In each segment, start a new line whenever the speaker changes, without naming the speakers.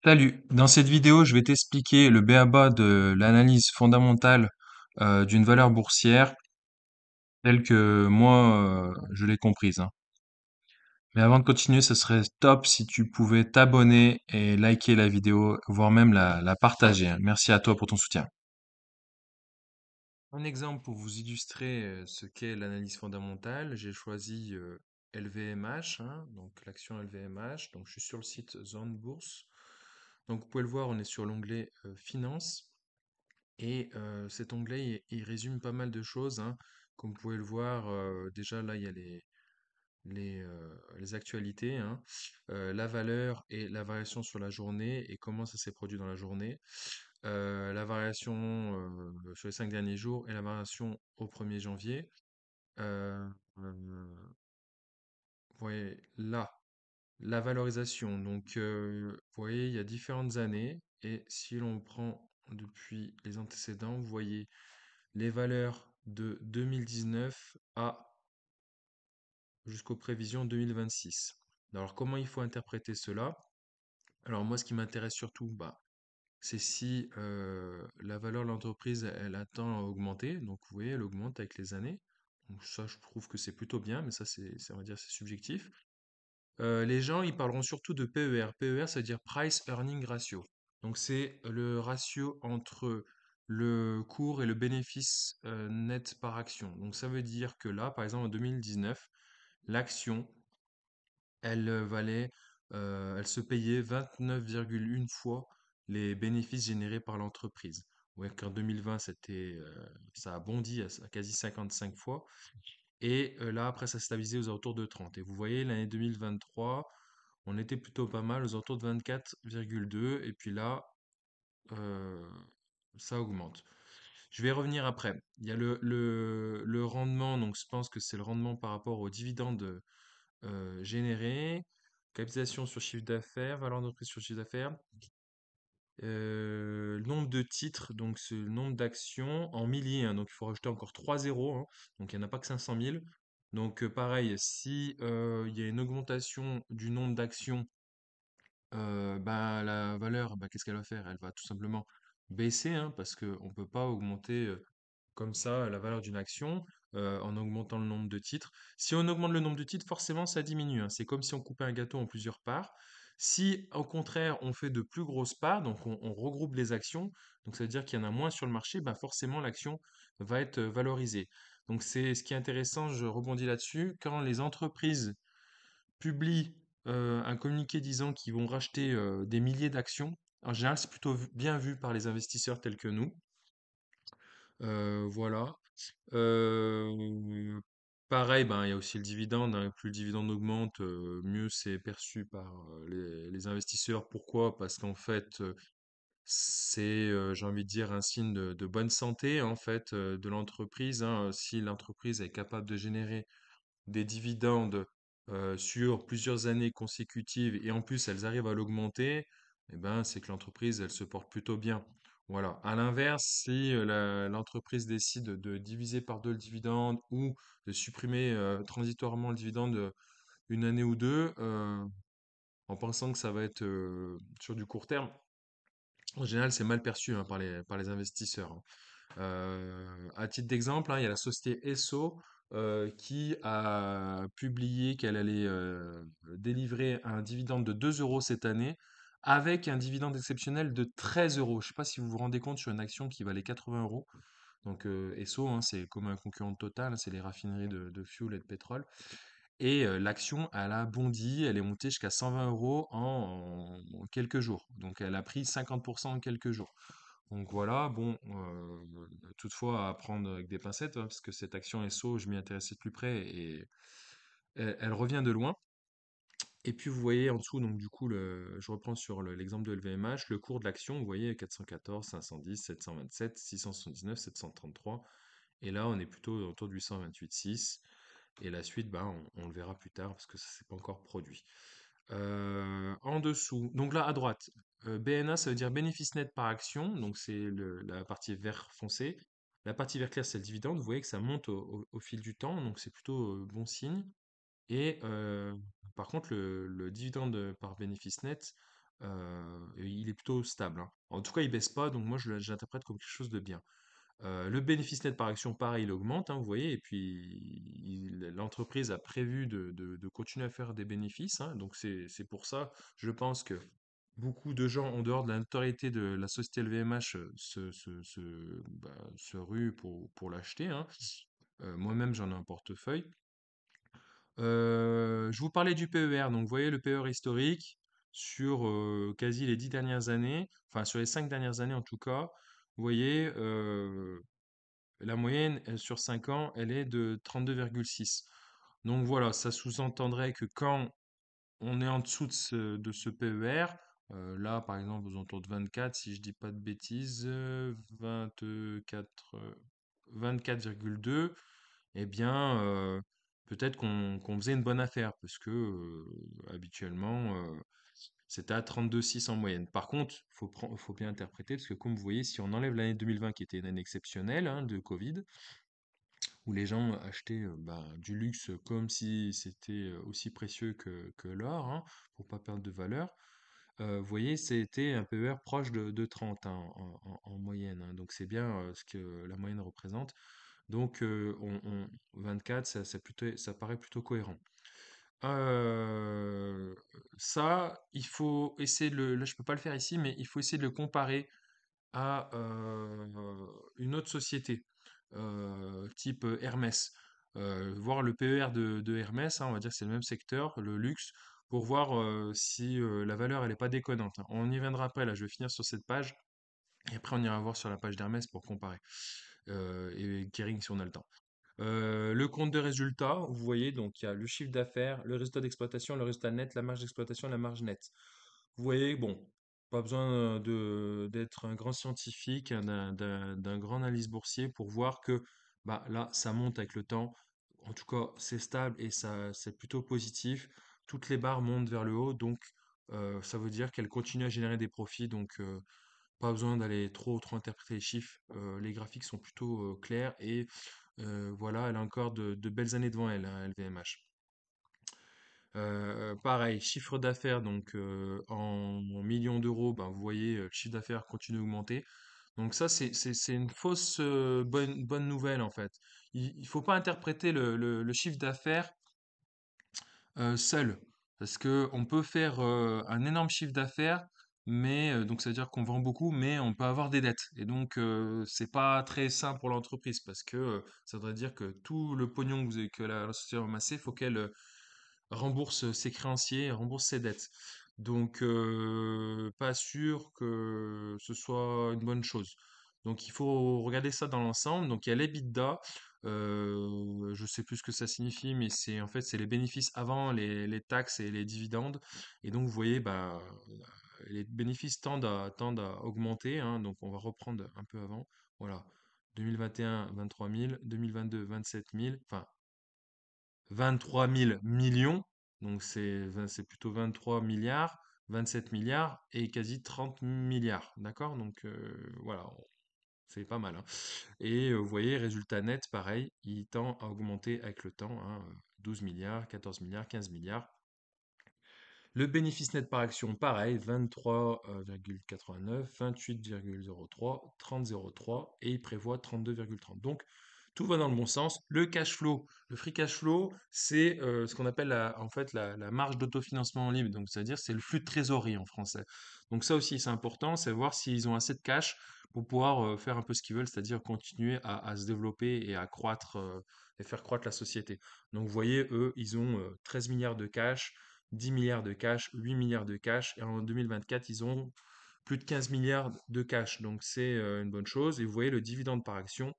Salut, dans cette vidéo, je vais t'expliquer le b.a-ba de l'analyse fondamentale d'une valeur boursière telle que moi je l'ai comprise, hein. Mais avant de continuer, ce serait top si tu pouvais t'abonner et liker la vidéo, voire même la partager, hein. Merci à toi pour ton soutien. Un exemple pour vous illustrer ce qu'est l'analyse fondamentale, j'ai choisi LVMH, hein, donc l'action LVMH. Donc je suis sur le site Zone Bourse. Donc vous pouvez le voir, on est sur l'onglet Finance. Et cet onglet, il résume pas mal de choses, hein. Comme vous pouvez le voir, déjà là, il y a les actualités, hein, la valeur et la variation sur la journée et comment ça s'est produit dans la journée. La variation sur les 5 derniers jours et la variation au 1er janvier. Euh, euh, vous voyez là, la valorisation. Donc, vous voyez, il y a différentes années. Et si l'on prend depuis les antécédents, vous voyez les valeurs de 2019 à jusqu'aux prévisions 2026. Alors, comment il faut interpréter cela? Alors, moi, ce qui m'intéresse surtout, c'est si la valeur de l'entreprise, elle attend à augmenter. Donc, vous voyez, elle augmente avec les années. Donc, ça, je trouve que c'est plutôt bien, mais ça, on va dire, c'est subjectif. Les gens, ils parleront surtout de PER. PER, ça veut dire Price Earning Ratio. Donc, c'est le ratio entre le cours et le bénéfice net par action. Donc, ça veut dire que là, par exemple, en 2019, l'action, elle se payait 29,1 fois les bénéfices générés par l'entreprise. Ouais, qu'en 2020, ça a bondi à quasi 55 fois. Et là, après, ça s'est stabilisé aux alentours de 30. Et vous voyez, l'année 2023, on était plutôt pas mal, aux alentours de 24,2. Et puis là, euh, ça augmente. Je vais revenir après. Il y a le rendement, donc je pense que c'est le rendement par rapport aux dividendes générés, capitalisation sur chiffre d'affaires, valeur d'entreprise sur chiffre d'affaires, le nombre de titres, donc c'est le nombre d'actions en milliers, hein, donc il faut rajouter encore 3 zéros, hein, donc il n'y en a pas que 500 000. Donc pareil, si il y a une augmentation du nombre d'actions, la valeur, qu'est-ce qu'elle va faire? Elle va tout simplement baisser, hein, parce qu'on ne peut pas augmenter comme ça la valeur d'une action en augmentant le nombre de titres. Si on augmente le nombre de titres, forcément ça diminue, hein. C'est comme si on coupait un gâteau en plusieurs parts. Si au contraire on fait de plus grosses parts, donc on regroupe les actions, donc ça veut dire qu'il y en a moins sur le marché, forcément l'action va être valorisée. Donc c'est ce qui est intéressant, je rebondis là-dessus, quand les entreprises publient un communiqué disant qu'ils vont racheter des milliers d'actions, en général c'est plutôt bien vu par les investisseurs tels que nous. Voilà. Euh, Pareil, il y a aussi le dividende, hein. Plus le dividende augmente, mieux c'est perçu par les investisseurs. Pourquoi? Parce qu'en fait, c'est, j'ai envie de dire, un signe de bonne santé en fait de l'entreprise, hein. Si l'entreprise est capable de générer des dividendes sur plusieurs années consécutives et en plus elles arrivent à l'augmenter, c'est que l'entreprise elle se porte plutôt bien. Voilà. À l'inverse, si l'entreprise décide de diviser par deux le dividende ou de supprimer transitoirement le dividende une année ou deux, en pensant que ça va être sur du court terme, en général c'est mal perçu, hein, par les investisseurs, hein. À titre d'exemple, hein, il y a la société Esso qui a publié qu'elle allait délivrer un dividende de 2 euros cette année avec un dividende exceptionnel de 13 euros. Je ne sais pas si vous vous rendez compte sur une action qui valait 80 euros. Donc Esso, hein, c'est comme un concurrent de Total, hein, c'est les raffineries de fuel et de pétrole. Et l'action, elle a bondi, elle est montée jusqu'à 120 euros en quelques jours. Donc elle a pris 50% en quelques jours. Donc voilà, bon, toutefois à prendre avec des pincettes, hein, parce que cette action SO, je m'y intéressais de plus près et elle revient de loin. Et puis vous voyez en dessous, donc du coup, je reprends sur l'exemple de LVMH, le cours de l'action, vous voyez 414, 510, 727, 679, 733. Et là, on est plutôt autour de 828,6. Et la suite, on le verra plus tard parce que ça s'est pas encore produit. En dessous, donc là à droite, BNA ça veut dire bénéfice net par action, donc c'est la partie vert foncé. La partie vert clair c'est le dividende, vous voyez que ça monte au fil du temps, donc c'est plutôt bon signe. Et par contre le dividende par bénéfice net, et il est plutôt stable, hein. En tout cas, il baisse pas, donc moi j'interprète comme quelque chose de bien. Le bénéfice net par action, pareil, il augmente, hein, vous voyez, et puis l'entreprise a prévu de continuer à faire des bénéfices, hein, donc c'est pour ça, je pense que beaucoup de gens, en dehors de la notoriété de la société LVMH, se ruent pour l'acheter, hein. Moi-même, j'en ai un portefeuille. Je vous parlais du PER, donc vous voyez le PER historique sur quasi les 10 dernières années, enfin sur les 5 dernières années en tout cas, vous voyez, la moyenne sur 5 ans, elle est de 32,6. Donc voilà, ça sous-entendrait que quand on est en dessous de ce PER, là par exemple aux alentours de 24, si je dis pas de bêtises, 24, 24,2, eh bien peut-être qu'on faisait une bonne affaire parce que habituellement c'était à 32,6 en moyenne. Par contre, faut bien interpréter parce que comme vous voyez, si on enlève l'année 2020 qui était une année exceptionnelle, hein, de Covid, où les gens achetaient du luxe comme si c'était aussi précieux que l'or, hein, pour pas perdre de valeur. Vous voyez, c'était un PER proche de 30, hein, en moyenne, hein. Donc c'est bien ce que la moyenne représente. Donc 24, ça paraît plutôt cohérent. Euh, Ça, il faut essayer là je peux pas le faire ici, mais il faut essayer de le comparer à une autre société, type Hermès. Voir le PER de Hermès, hein, on va dire que c'est le même secteur, le luxe, pour voir si la valeur elle est pas déconnante, hein. On y reviendra après, là je vais finir sur cette page, et après on ira voir sur la page d'Hermès pour comparer. Et Kering si on a le temps. Le compte de résultat, vous voyez, donc il y a le chiffre d'affaires, le résultat d'exploitation, le résultat net, la marge d'exploitation, la marge nette. Vous voyez, bon, pas besoin d'être un grand scientifique, hein, d'un grand analyse boursier pour voir que bah, là, ça monte avec le temps. En tout cas, c'est stable et ça, c'est plutôt positif. Toutes les barres montent vers le haut, donc ça veut dire qu'elles continuent à générer des profits. Donc, pas besoin d'aller trop interpréter les chiffres. Les graphiques sont plutôt clairs et voilà, elle a encore de belles années devant elle, hein, LVMH. Pareil, chiffre d'affaires, donc en millions d'euros, ben, vous voyez, le chiffre d'affaires continue d'augmenter. Donc ça, c'est une fausse bonne nouvelle en fait. Il faut pas interpréter le chiffre d'affaires seul, parce que on peut faire un énorme chiffre d'affaires, mais donc ça veut dire qu'on vend beaucoup, mais on peut avoir des dettes. Et donc c'est pas très sain pour l'entreprise, parce que ça voudrait dire que tout le pognon que la société a amassé, faut qu'elle rembourse ses créanciers, rembourse ses dettes. Donc, pas sûr que ce soit une bonne chose. Donc, il faut regarder ça dans l'ensemble. Donc, il y a l'EBITDA. Je sais plus ce que ça signifie, mais c'est en fait c'est les bénéfices avant les taxes et les dividendes. Et donc, vous voyez, bah, les bénéfices tendent à augmenter, hein. Donc, on va reprendre un peu avant. Voilà. 2021, 23 000, 2022, 27 000, enfin 23 000 millions, donc c'est plutôt 23 milliards, 27 milliards et quasi 30 milliards, d'accord? Donc voilà, c'est pas mal, hein. Et vous voyez, résultat net, pareil, il tend à augmenter avec le temps, hein, 12 milliards, 14 milliards, 15 milliards. Le bénéfice net par action, pareil, 23,89, 28,03, 30,03 et il prévoit 32,30. Donc, tout va dans le bon sens. Le cash flow, le free cash flow, c'est ce qu'on appelle en fait la marge d'autofinancement libre. Donc, c'est-à-dire c'est le flux de trésorerie en français. Donc, ça aussi, c'est important, c'est voir s'ils ont assez de cash pour pouvoir faire un peu ce qu'ils veulent, c'est-à-dire continuer à se développer et à croître et faire croître la société. Donc, vous voyez, eux, ils ont 13 milliards de cash, 10 milliards de cash, 8 milliards de cash, et en 2024, ils ont plus de 15 milliards de cash. Donc c'est une bonne chose. Et vous voyez, le dividende par action,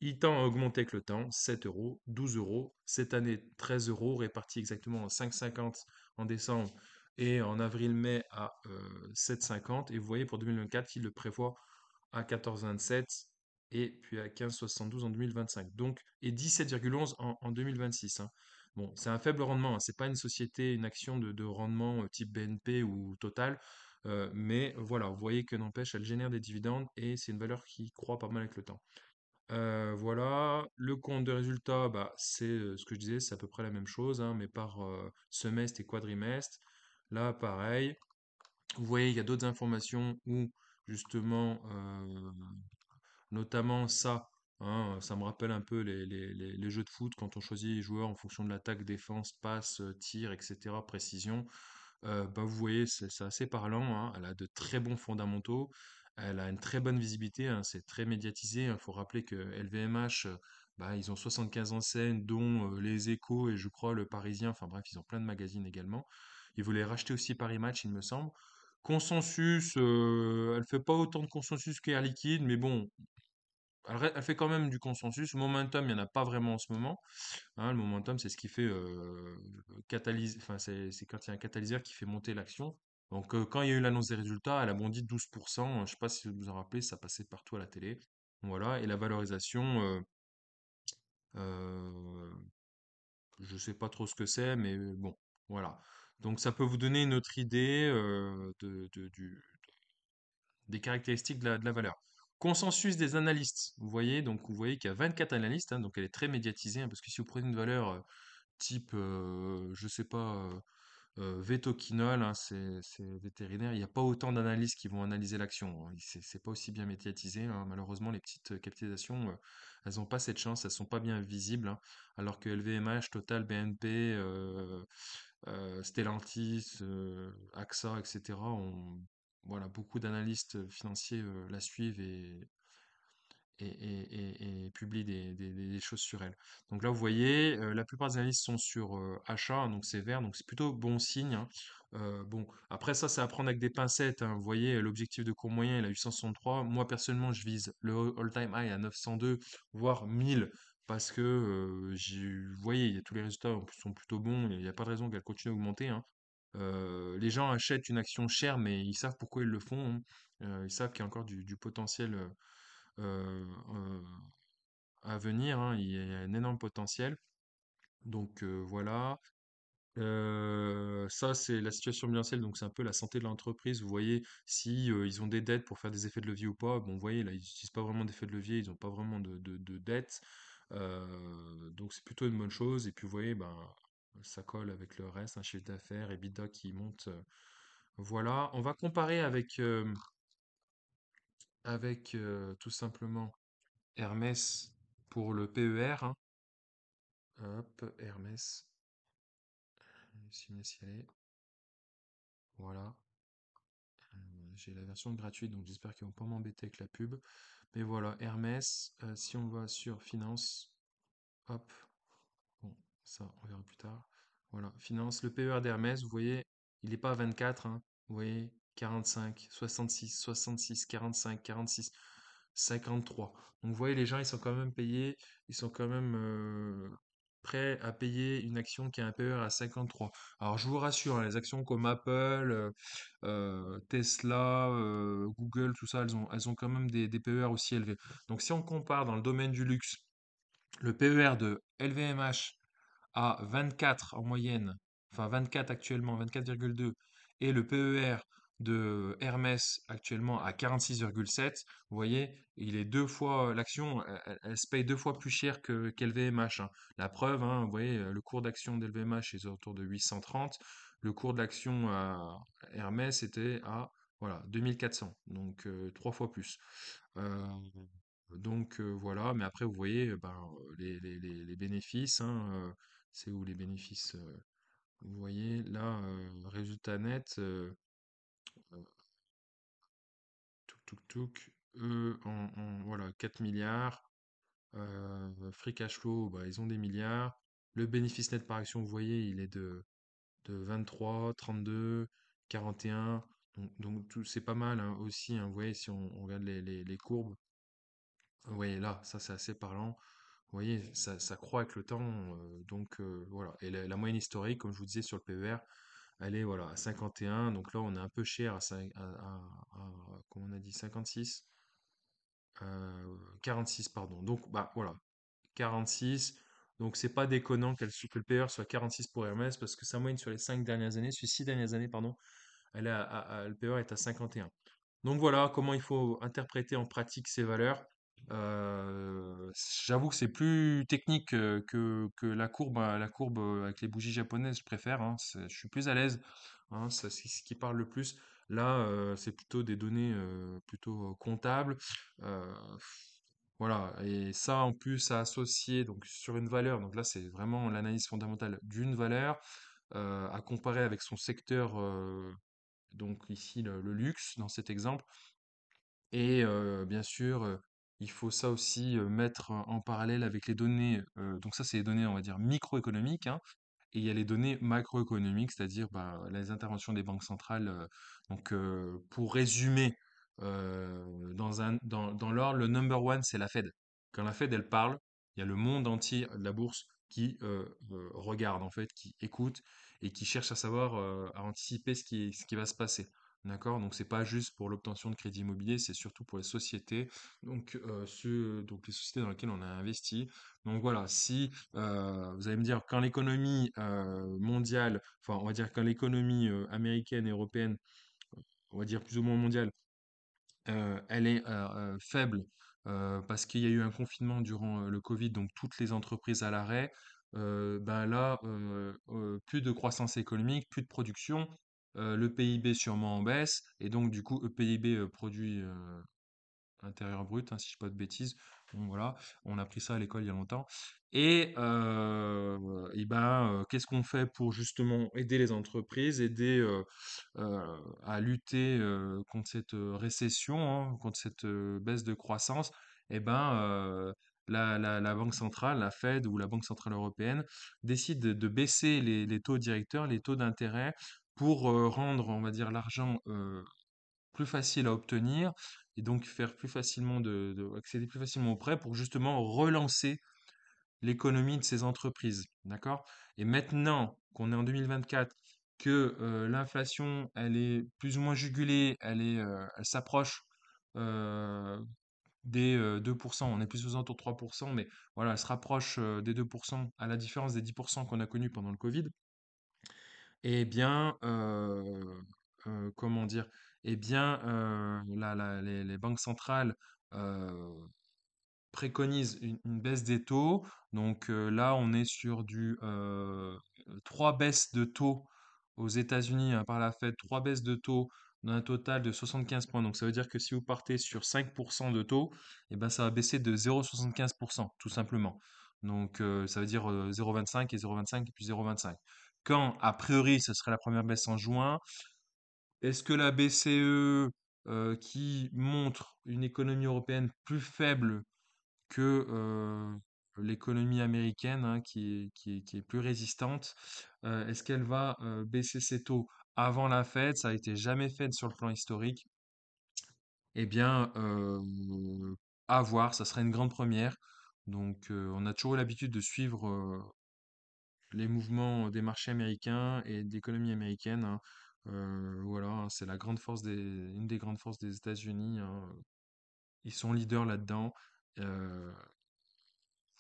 il tend à augmenter avec le temps, 7 euros, 12 euros, cette année 13 euros, répartis exactement en 5,50 en décembre et en avril-mai à 7,50. Et vous voyez, pour 2024, il le prévoit à 14,27 et puis à 15,72 en 2025. Donc, et 17,11 en 2026, hein. Bon, c'est un faible rendement, hein. C'est pas une société, une action de rendement type BNP ou Total. Mais voilà, vous voyez que n'empêche, elle génère des dividendes et c'est une valeur qui croît pas mal avec le temps. Voilà, le compte de résultat, bah, c'est ce que je disais, c'est à peu près la même chose, hein, mais par semestre et quadrimestre. Là, pareil, Vous voyez, il y a d'autres informations où justement, notamment ça, hein, ça me rappelle un peu les jeux de foot quand on choisit les joueurs en fonction de l'attaque, défense, passe, tir, etc., précision. Bah, vous voyez, c'est assez parlant, hein. Elle a de très bons fondamentaux. Elle a une très bonne visibilité, hein. C'est très médiatisé. Il faut rappeler que LVMH, bah, ils ont 75 enseignes, dont Les Échos et je crois Le Parisien. Enfin bref, ils ont plein de magazines également. Ils voulaient racheter aussi Paris Match, il me semble. Consensus, elle fait pas autant de consensus qu'Air Liquide, mais bon, elle fait quand même du consensus. Momentum, il n'y en a pas vraiment en ce moment. Hein, le momentum, c'est ce qui fait enfin, c'est quand il y a un catalyseur qui fait monter l'action. Donc, quand il y a eu l'annonce des résultats, elle a bondi de 12%. Je ne sais pas si vous vous en rappelez, ça passait partout à la télé. Voilà. Et la valorisation, euh, je sais pas trop ce que c'est, mais bon, voilà. Donc, ça peut vous donner une autre idée des caractéristiques de la valeur. Consensus des analystes. Vous voyez, donc vous voyez qu'il y a 24 analystes, hein, donc elle est très médiatisée, hein, parce que si vous prenez une valeur type, je sais pas, Vetoquinol, hein, c'est vétérinaire, il n'y a pas autant d'analystes qui vont analyser l'action, hein. C'est pas aussi bien médiatisé, hein. Malheureusement, les petites capitalisations, elles n'ont pas cette chance, elles sont pas bien visibles, hein. Alors que LVMH, Total, BNP, Stellantis, AXA, etc. Voilà, beaucoup d'analystes financiers la suivent et publie des choses sur elle. Donc là, vous voyez, la plupart des analystes sont sur achat, hein, donc c'est vert, donc c'est plutôt bon signe, hein. Bon, après ça, c'est à prendre avec des pincettes, hein. Vous voyez, l'objectif de cours moyen, il a 863. Moi, personnellement, je vise le all-time high à 902, voire 1000, parce que, vous voyez, il y a tous les résultats en plus sont plutôt bons, et il n'y a pas de raison qu'elle continue à augmenter, hein. Les gens achètent une action chère, mais ils savent pourquoi ils le font, hein. Ils savent qu'il y a encore du potentiel euh, euh, à venir, hein. Il y a un énorme potentiel. Donc voilà. Ça, c'est la situation bilancielle, donc c'est un peu la santé de l'entreprise. Vous voyez, si ils ont des dettes pour faire des effets de levier ou pas. Bon, vous voyez, là, ils n'utilisent pas vraiment d'effets de levier, ils n'ont pas vraiment de dettes. Donc c'est plutôt une bonne chose. Et puis vous voyez, ben, ça colle avec le reste, un chiffre d'affaires, EBITDA qui monte. Voilà. On va comparer avec tout simplement Hermès pour le PER, hein. Hop, Hermès. Si on y aller. Voilà. J'ai la version gratuite, donc j'espère qu'ils vont pas m'embêter avec la pub. Mais voilà, Hermès, si on va sur finance, hop, bon, ça, on verra plus tard. Voilà, finance, le PER d'Hermès, vous voyez, il n'est pas à 24, hein. Vous voyez, 45, 66, 66, 45, 46, 53. Donc vous voyez, les gens, ils sont quand même payés, ils sont quand même prêts à payer une action qui a un PER à 53. Alors je vous rassure, hein, les actions comme Apple, Tesla, Google, tout ça, elles ont quand même des PER aussi élevés. Donc si on compare dans le domaine du luxe, le PER de LVMH à 24 en moyenne, enfin 24 actuellement, 24,2, et le PER de Hermès actuellement à 46,7, vous voyez, il est deux fois, l'action, elle se paye deux fois plus cher qu'LVMH, hein. La preuve, hein, vous voyez, le cours d'action d'LVMH est autour de 830, le cours de l'action à Hermès était à, voilà, 2400, donc trois fois plus. Euh, donc voilà, mais après vous voyez ben, les bénéfices, hein, c'est où les bénéfices? Vous voyez là, résultat net, touk touk touk, eux voilà 4 milliards, free cash flow, bah, ils ont des milliards. Le bénéfice net par action, vous voyez, il est de 23, 32, 41. Donc tout, c'est pas mal, hein, aussi, hein, vous voyez, si on regarde les courbes, vous voyez là, ça c'est assez parlant. Vous voyez, ça croît avec le temps, donc voilà. Et la moyenne historique, comme je vous disais sur le PER, elle est voilà, à 51. Donc là, on est un peu cher comment on a dit, 56, 46, pardon. Donc bah voilà, 46. Donc c'est pas déconnant que le PER soit 46 pour Hermès, parce que sa moyenne sur les 5 dernières années, sur les 6 dernières années, pardon, le PER est à 51. Donc voilà comment il faut interpréter en pratique ces valeurs. J'avoue que c'est plus technique que la courbe, hein. La courbe avec les bougies japonaises, je préfère, hein. Je suis plus à l'aise, hein, c'est ce qui parle le plus. Là, c'est plutôt des données plutôt comptables. Euh, voilà, et ça en plus à associer donc sur une valeur, donc là c'est vraiment l'analyse fondamentale d'une valeur à comparer avec son secteur, donc ici le luxe dans cet exemple. Et bien sûr, il faut ça aussi mettre en parallèle avec les données. Donc ça, c'est les données, on va dire, microéconomiques, hein, et il y a les données macroéconomiques, c'est-à-dire bah, les interventions des banques centrales. Donc, pour résumer, dans l'ordre, le number one, c'est la Fed. Quand la Fed, elle parle, il y a le monde entier de la bourse qui regarde, en fait, qui écoute et qui cherche à savoir, à anticiper ce qui va se passer. D'accord? Donc, c'est pas juste pour l'obtention de crédit immobilier, c'est surtout pour les sociétés, donc les sociétés dans lesquelles on a investi. Donc voilà, si vous allez me dire quand l'économie mondiale, enfin on va dire quand l'économie américaine et européenne, on va dire plus ou moins mondiale, elle est faible parce qu'il y a eu un confinement durant le Covid, donc toutes les entreprises à l'arrêt, ben là, plus de croissance économique, plus de production, le PIB sûrement en baisse, et donc du coup, PIB, produit intérieur brut, hein, si je dis pas de bêtises. Bon, voilà, on a appris ça à l'école il y a longtemps. Et ben, qu'est-ce qu'on fait pour justement aider les entreprises, aider à lutter contre cette récession, hein, contre cette baisse de croissance? Eh ben, la Banque centrale, la Fed ou la Banque centrale européenne décide de baisser les taux directeurs, les taux d'intérêt pour rendre, on va dire, l'argent plus facile à obtenir et donc faire plus facilement accéder plus facilement aux prêts pour justement relancer l'économie de ces entreprises. D'accord? Et maintenant qu'on est en 2024, que l'inflation, elle est plus ou moins jugulée, elle s'approche euh, des 2%, on est plus aux alentours de 3%, mais voilà, elle se rapproche des 2%, à la différence des 10% qu'on a connus pendant le Covid. Eh bien, comment dire? Eh bien, les banques centrales euh, préconisent une baisse des taux. Donc là, on est sur du 3 baisses de taux aux États-Unis hein, par la Fed, 3 baisses de taux d'un total de 75 points. Donc ça veut dire que si vous partez sur 5% de taux, eh ben, ça va baisser de 0,75%, tout simplement. Donc ça veut dire 0,25 et 0,25 et puis 0,25. Quand, a priori, ce serait la première baisse en juin, est-ce que la BCE, qui montre une économie européenne plus faible que l'économie américaine, hein, qui est plus résistante, est-ce qu'elle va baisser ses taux avant la Fed? Ça a été jamais fait sur le plan historique. Eh bien, à voir, ça serait une grande première. Donc, on a toujours eu l'habitude de suivre les mouvements des marchés américains et de l'économie américaine, hein. Voilà, hein, c'est une des grandes forces des États-Unis, hein. Ils sont leaders là-dedans. Euh,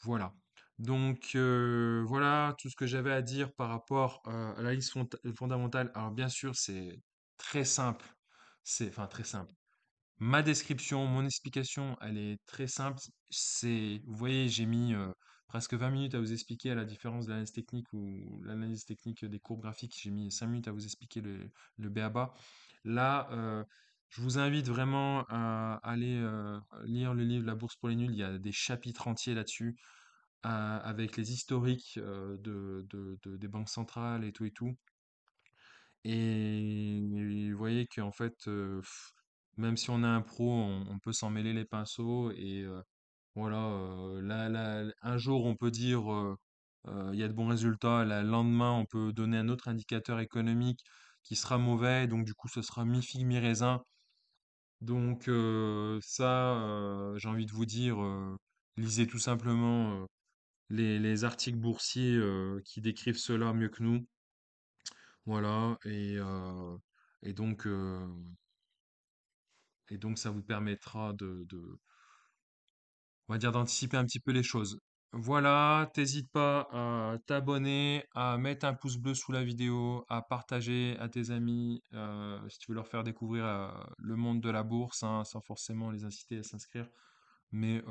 voilà. Donc, voilà tout ce que j'avais à dire par rapport à la liste fondamentale. Alors, bien sûr, c'est très simple. Enfin, très simple. Ma description, mon explication, elle est très simple. Vous voyez, j'ai mis presque 20 minutes à vous expliquer à la différence de l'analyse technique ou l'analyse technique des courbes graphiques. J'ai mis 5 minutes à vous expliquer le b.a.-ba. Là, je vous invite vraiment à aller lire le livre La bourse pour les nuls. Il y a des chapitres entiers là-dessus, avec les historiques des banques centrales et tout et tout. Et vous voyez qu'en fait, même si on est un pro, on peut s'en mêler les pinceaux. Et voilà, un jour on peut dire il y a de bons résultats, le lendemain on peut donner un autre indicateur économique qui sera mauvais, donc du coup ce sera mi-figue, mi-raisin. Donc ça, j'ai envie de vous dire, lisez tout simplement les articles boursiers qui décrivent cela mieux que nous. Voilà, et donc, ça vous permettra on va dire, d'anticiper un petit peu les choses. Voilà, t'hésites pas à t'abonner, à mettre un pouce bleu sous la vidéo, à partager à tes amis, si tu veux leur faire découvrir le monde de la bourse, hein, sans forcément les inciter à s'inscrire. Mais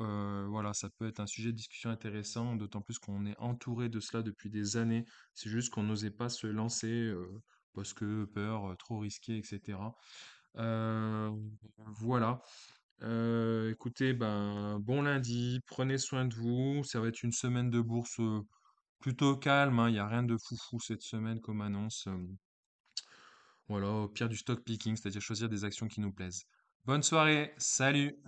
voilà, ça peut être un sujet de discussion intéressant, d'autant plus qu'on est entouré de cela depuis des années. C'est juste qu'on n'osait pas se lancer parce que peur, trop risqué, etc. Euh, voilà. Écoutez, ben, bon lundi, prenez soin de vous. Ça va être une semaine de bourse plutôt calme, hein. Il n'y a rien de foufou cette semaine comme annonce. Voilà, au pire du stock picking, c'est-à-dire choisir des actions qui nous plaisent. Bonne soirée, salut!